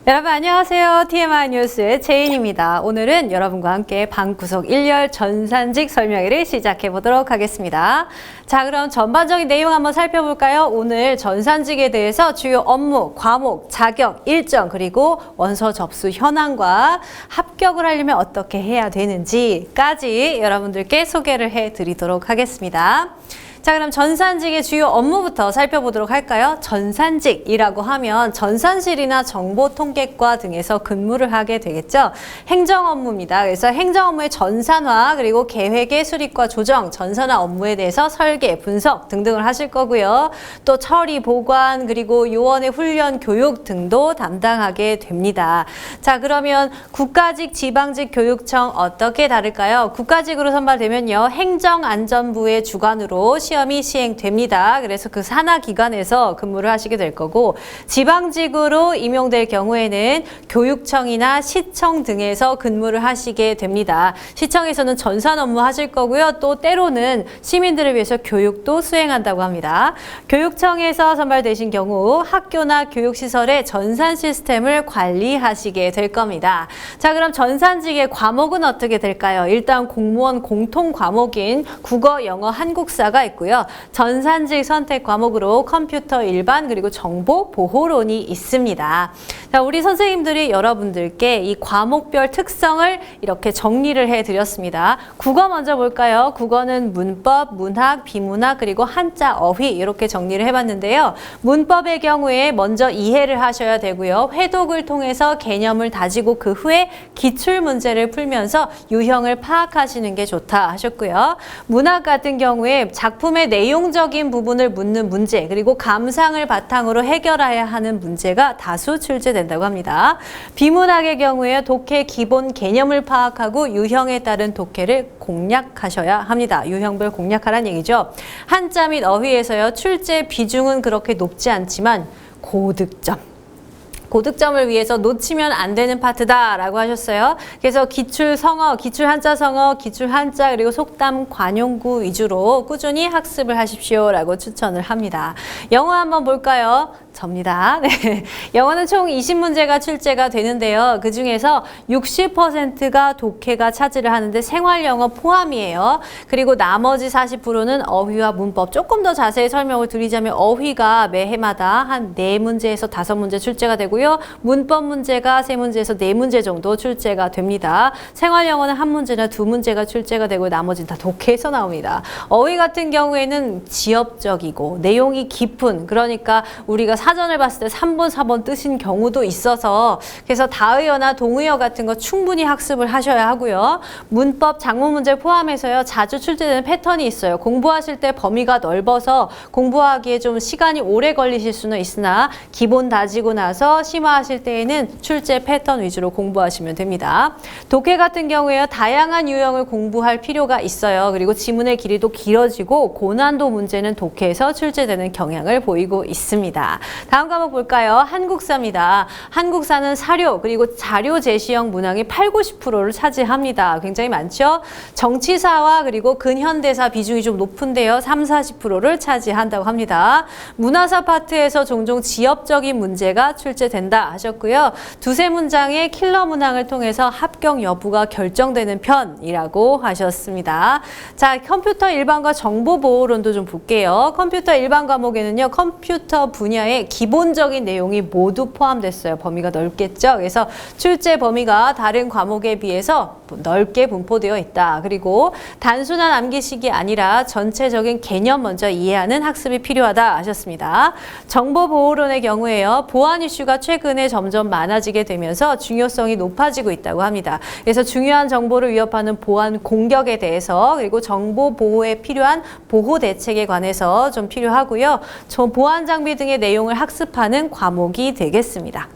여러분 안녕하세요. TMI 뉴스의 제인입니다. 오늘은 여러분과 함께 방구석 1열 전산직 설명회를 시작해 보도록 하겠습니다. 자, 그럼 전반적인 내용 한번 살펴볼까요? 오늘 전산직에 대해서 주요 업무, 과목, 자격, 일정, 그리고 원서 접수 현황과 합격을 하려면 어떻게 해야 되는지까지 여러분들께 소개를 해드리도록 하겠습니다. 자, 그럼 전산직의 주요 업무부터 살펴보도록 할까요? 전산직이라고 하면 전산실이나 정보통계과 등에서 근무를 하게 되겠죠. 행정 업무입니다. 그래서 행정 업무의 전산화, 그리고 계획의 수립과 조정, 전산화 업무에 대해서 설계, 분석 등등을 하실 거고요. 또 처리, 보관, 그리고 요원의 훈련, 교육 등도 담당하게 됩니다. 자, 그러면 국가직, 지방직, 교육청 어떻게 다를까요? 국가직으로 선발되면요, 행정안전부의 주관으로 시험이 시행됩니다. 그래서 그 산하 기관에서 근무를 하시게 될 거고, 지방직으로 임용될 경우에는 교육청이나 시청 등에서 근무를 하시게 됩니다. 시청에서는 전산 업무 하실 거고요. 또 때로는 시민들을 위해서 교육도 수행한다고 합니다. 교육청에서 선발되신 경우 학교나 교육시설의 전산 시스템을 관리하시게 될 겁니다. 자, 그럼 전산직의 과목은 어떻게 될까요? 일단 공무원 공통 과목인 국어, 영어, 한국사가 있고요. 전산직 선택 과목으로 컴퓨터 일반 그리고 정보 보호론이 있습니다. 자, 우리 선생님들이 여러분들께 이 과목별 특성을 이렇게 정리를 해드렸습니다. 국어 먼저 볼까요? 국어는 문법, 문학, 비문학, 그리고 한자, 어휘 이렇게 정리를 해봤는데요. 문법의 경우에 먼저 이해를 하셔야 되고요. 회독을 통해서 개념을 다지고 그 후에 기출 문제를 풀면서 유형을 파악하시는 게 좋다 하셨고요. 문학 같은 경우에 작품의 내용적인 부분을 묻는 문제, 그리고 감상을 바탕으로 해결해야 하는 문제가 다수 출제된다고 합니다. 비문학의 경우에 독해 기본 개념을 파악하고 유형에 따른 독해를 공략하셔야 합니다. 유형별 공략하라는 얘기죠. 한자 및 어휘에서요, 출제 비중은 그렇게 높지 않지만 고득점을 위해서 놓치면 안 되는 파트다라고 하셨어요. 그래서 기출 성어, 기출 한자 성어, 기출 한자, 그리고 속담, 관용구 위주로 꾸준히 학습을 하십시오라고 추천을 합니다. 영어 한번 볼까요? 접니다. 네. 영어는 총 20문제가 출제가 되는데요. 그중에서 60%가 독해가 차지를 하는데 생활영어 포함이에요. 그리고 나머지 40%는 어휘와 문법. 조금 더 자세히 설명을 드리자면 어휘가 매해마다 한 4문제에서 5문제 출제가 되고요. 문법 문제가 3문제에서 4문제 정도 출제가 됩니다. 생활영어는 1문제나 2문제가 출제가 되고 나머지는 다 독해에서 나옵니다. 어휘 같은 경우에는 지엽적이고 내용이 깊은, 그러니까 우리가 사전을 봤을 때 3번, 4번 뜻인 경우도 있어서 그래서 다의어나 동의어 같은 거 충분히 학습을 하셔야 하고요. 문법, 작문 문제 포함해서요, 자주 출제되는 패턴이 있어요. 공부하실 때 범위가 넓어서 공부하기에 좀 시간이 오래 걸리실 수는 있으나 기본 다지고 나서 심화하실 때에는 출제 패턴 위주로 공부하시면 됩니다. 독해 같은 경우에요, 다양한 유형을 공부할 필요가 있어요. 그리고 지문의 길이도 길어지고 고난도 문제는 독해에서 출제되는 경향을 보이고 있습니다. 다음 과목 볼까요? 한국사입니다. 한국사는 사료 그리고 자료 제시형 문항이 80~90%를 차지합니다. 굉장히 많죠? 정치사와 그리고 근현대사 비중이 좀 높은데요. 30~40%를 차지한다고 합니다. 문화사 파트에서 종종 지엽적인 문제가 출제된다 하셨고요. 2~3문장의 킬러 문항을 통해서 합격 여부가 결정되는 편이라고 하셨습니다. 자, 컴퓨터 일반과 정보보호론도 좀 볼게요. 컴퓨터 일반 과목에는요, 컴퓨터 분야의 기본적인 내용이 모두 포함됐어요. 범위가 넓겠죠. 그래서 출제 범위가 다른 과목에 비해서 넓게 분포되어 있다. 그리고 단순한 암기식이 아니라 전체적인 개념 먼저 이해하는 학습이 필요하다 하셨습니다. 정보보호론의 경우에요, 보안 이슈가 최근에 점점 많아지게 되면서 중요성이 높아지고 있다고 합니다. 그래서 중요한 정보를 위협하는 보안 공격에 대해서, 그리고 정보 보호에 필요한 보호 대책에 관해서 좀 필요하고요. 보안 장비 등의 내용을 학습하는 과목이 되겠습니다.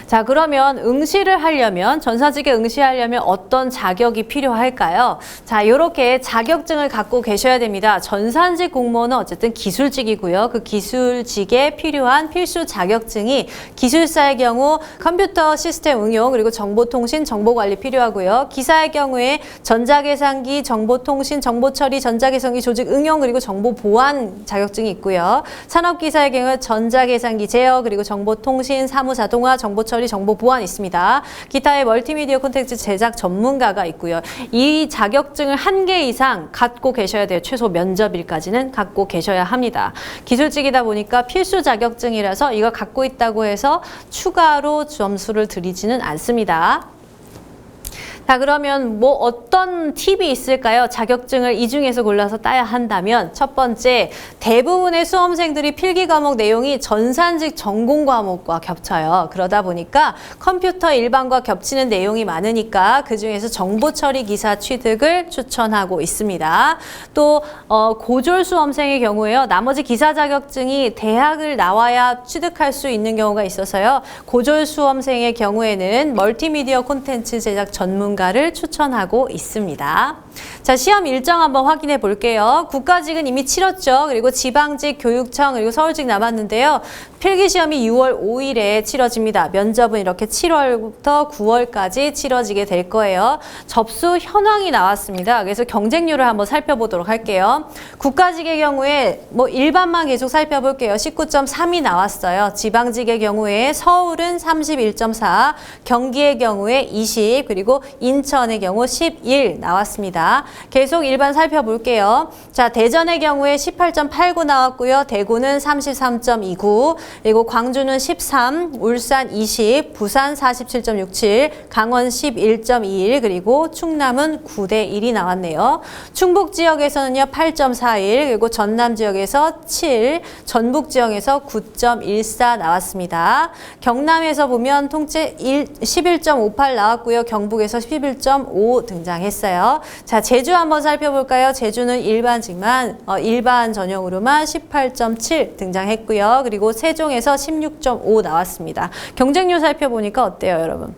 자, 그러면 응시를 하려면, 전산직에 응시하려면 어떤 자격이 필요할까요? 자, 이렇게 자격증을 갖고 계셔야 됩니다. 전산직 공무원은 어쨌든 기술직이고요. 그 기술직에 필요한 필수 자격증이 기술사의 경우 컴퓨터 시스템 응용, 그리고 정보통신, 정보관리 필요하고요. 기사의 경우에 전자계산기, 정보통신, 정보처리, 전자계산기 조직 응용, 그리고 정보보안 자격증이 있고요. 산업기사의 경우 전자계산기 제어, 그리고 정보통신, 사무자동화, 정보처리, 처리, 정보 보안이 있습니다. 기타의 멀티미디어 콘텐츠 제작 전문가가 있고요. 이 자격증을 1개 이상 갖고 계셔야 돼요. 최소 면접일까지는 갖고 계셔야 합니다. 기술직이다 보니까 필수 자격증이라서 이거 갖고 있다고 해서 추가로 점수를 드리지는 않습니다. 자, 그러면 뭐 어떤 팁이 있을까요? 자격증을 이 중에서 골라서 따야 한다면 첫 번째, 대부분의 수험생들이 필기 과목 내용이 전산직 전공 과목과 겹쳐요. 그러다 보니까 컴퓨터 일반과 겹치는 내용이 많으니까 그중에서 정보 처리 기사 취득을 추천하고 있습니다. 또 고졸 수험생의 경우에요. 나머지 기사 자격증이 대학을 나와야 취득할 수 있는 경우가 있어서요. 고졸 수험생의 경우에는 멀티미디어 콘텐츠 제작 전문가를 추천하고 있습니다. 자, 시험 일정 한번 확인해 볼게요. 국가직은 이미 치렀죠. 그리고 지방직, 교육청, 그리고 서울직 남았는데요. 필기시험이 6월 5일에 치러집니다. 면접은 이렇게 7월부터 9월까지 치러지게 될 거예요. 접수 현황이 나왔습니다. 그래서 경쟁률을 한번 살펴보도록 할게요. 국가직의 경우에 뭐 일반만 계속 살펴볼게요. 19.3이 나왔어요. 지방직의 경우에 서울은 31.4, 경기의 경우에 20, 그리고 인천의 경우 11 나왔습니다. 계속 일반 살펴볼게요. 자, 대전의 경우에 18.89 나왔고요. 대구는 33.29, 그리고 광주는 13, 울산 20, 부산 47.67, 강원 11.21, 그리고 충남은 9대 1이 나왔네요. 충북 지역에서는요 8.41, 그리고 전남 지역에서 7, 전북 지역에서 9.14 나왔습니다. 경남에서 보면 통째 11.58 나왔고요. 경북에서 11.5 등장했어요. 자, 제주 한번 살펴볼까요? 제주는 일반직만, 일반 전형으로만 18.7 등장했고요. 그리고 세종에서 16.5 나왔습니다. 경쟁률 살펴보니까 어때요, 여러분?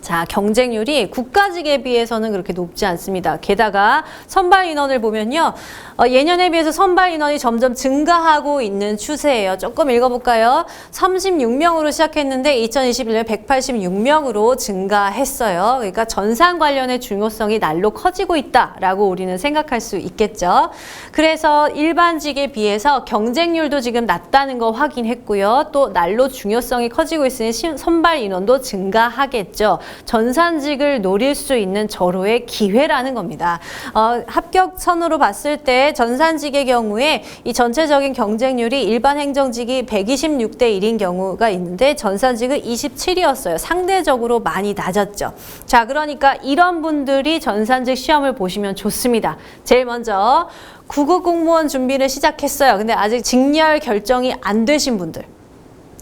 자, 경쟁률이 국가직에 비해서는 그렇게 높지 않습니다. 게다가 선발 인원을 보면요. 예년에 비해서 선발 인원이 점점 증가하고 있는 추세예요. 조금 읽어볼까요? 36명으로 시작했는데 2021년에 186명으로 증가했어요. 그러니까 전산 관련의 중요성이 날로 커지고 있다라고 우리는 생각할 수 있겠죠. 그래서 일반직에 비해서 경쟁률도 지금 낮다는 거 확인했고요. 또 날로 중요성이 커지고 있으니 선발 인원도 증가하겠죠. 전산직을 노릴 수 있는 절호의 기회라는 겁니다. 합격선으로 봤을 때 전산직의 경우에 이 전체적인 경쟁률이 일반 행정직이 126대 1인 경우가 있는데 전산직은 27이었어요. 상대적으로 많이 낮았죠. 자, 그러니까 이런 분들이 전산직 시험을 보시면 좋습니다. 제일 먼저 9급 공무원 준비를 시작했어요. 근데 아직 직렬 결정이 안 되신 분들.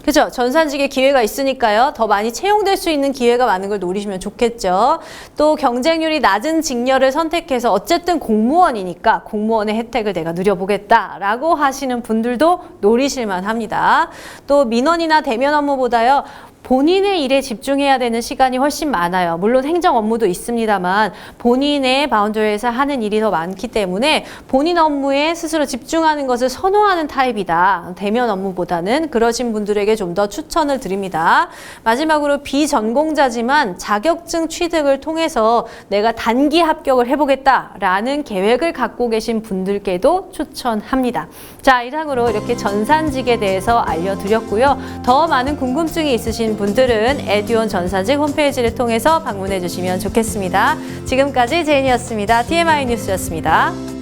그죠? 전산직에 기회가 있으니까요. 더 많이 채용될 수 있는 기회가 많은 걸 노리시면 좋겠죠. 또 경쟁률이 낮은 직렬을 선택해서 어쨌든 공무원이니까 공무원의 혜택을 내가 누려보겠다라고 하시는 분들도 노리실만 합니다. 또 민원이나 대면 업무보다요. 본인의 일에 집중해야 되는 시간이 훨씬 많아요. 물론 행정 업무도 있습니다만 본인의 바운더리에서 하는 일이 더 많기 때문에 본인 업무에 스스로 집중하는 것을 선호하는 타입이다. 대면 업무보다는 그러신 분들에게 좀 더 추천을 드립니다. 마지막으로 비전공자지만 자격증 취득을 통해서 내가 단기 합격을 해보겠다라는 계획을 갖고 계신 분들께도 추천합니다. 자, 이상으로 이렇게 전산직에 대해서 알려드렸고요. 더 많은 궁금증이 있으신 분들은 에듀온 전산직 홈페이지를 통해서 방문해 주시면 좋겠습니다. 지금까지 제인이었습니다. TMI 뉴스였습니다.